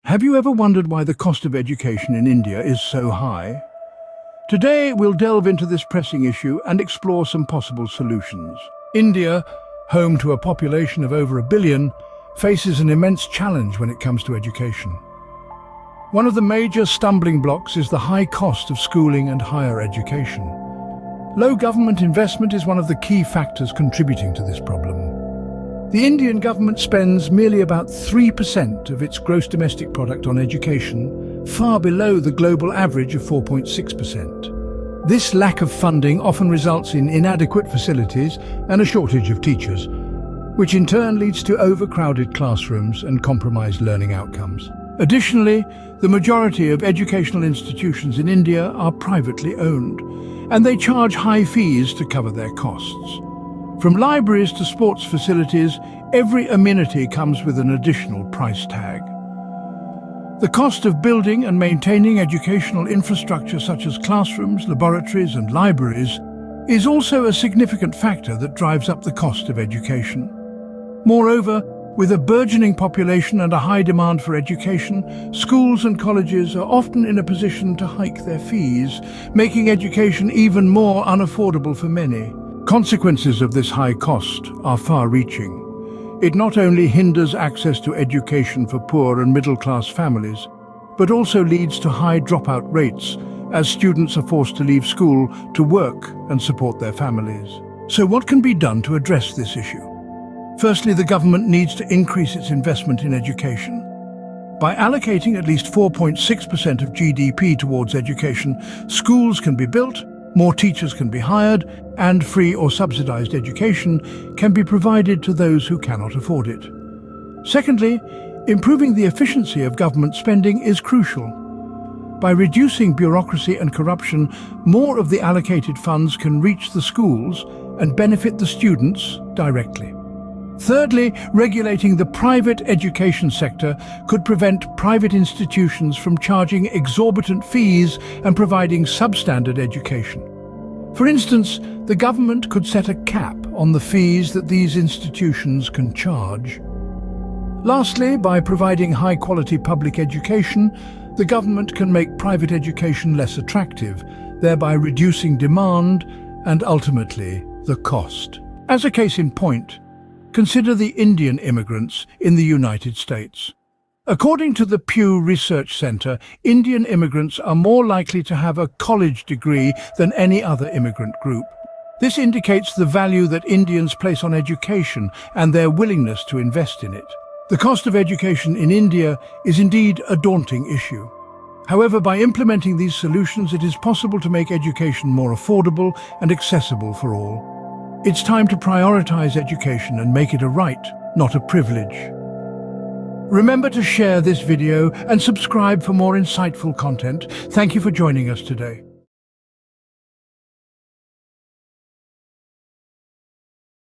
Have you ever wondered why the cost of education in India is so high? Today, we'll delve into this pressing issue and explore some possible solutions. India, home to a population of over 1 billion, faces an immense challenge when it comes to education. One of the major stumbling blocks is the high cost of schooling and higher education. Low government investment is one of the key factors contributing to this problem. The Indian government spends merely about 3% of its gross domestic product on education, far below the global average of 4.6%. This lack of funding often results in inadequate facilities and a shortage of teachers, which in turn leads to overcrowded classrooms and compromised learning outcomes. Additionally, the majority of educational institutions in India are privately owned, and they charge high fees to cover their costs. From libraries to sports facilities, every amenity comes with an additional price tag. The cost of building and maintaining educational infrastructure such as classrooms, laboratories and libraries is also a significant factor that drives up the cost of education. Moreover, with a burgeoning population and a high demand for education, schools and colleges are often in a position to hike their fees, making education even more unaffordable for many. Consequences of this high cost are far-reaching. It not only hinders access to education for poor and middle-class families, but also leads to high dropout rates as students are forced to leave school to work and support their families. So what can be done to address this issue? Firstly, the government needs to increase its investment in education. By allocating at least 4.6% of GDP towards education, schools can be built, more teachers can be hired, and free or subsidized education can be provided to those who cannot afford it. Secondly, improving the efficiency of government spending is crucial. By reducing bureaucracy and corruption, more of the allocated funds can reach the schools and benefit the students directly. Thirdly, regulating the private education sector could prevent private institutions from charging exorbitant fees and providing substandard education. For instance, the government could set a cap on the fees that these institutions can charge. Lastly, by providing high-quality public education, the government can make private education less attractive, thereby reducing demand and ultimately the cost. As a case in point, consider the Indian immigrants in the United States. According to the Pew Research Center, Indian immigrants are more likely to have a college degree than any other immigrant group. This indicates the value that Indians place on education and their willingness to invest in it. The cost of education in India is indeed a daunting issue. However, by implementing these solutions, it is possible to make education more affordable and accessible for all. It's time to prioritize education and make it a right, not a privilege. Remember to share this video and subscribe for more insightful content. Thank you for joining us today.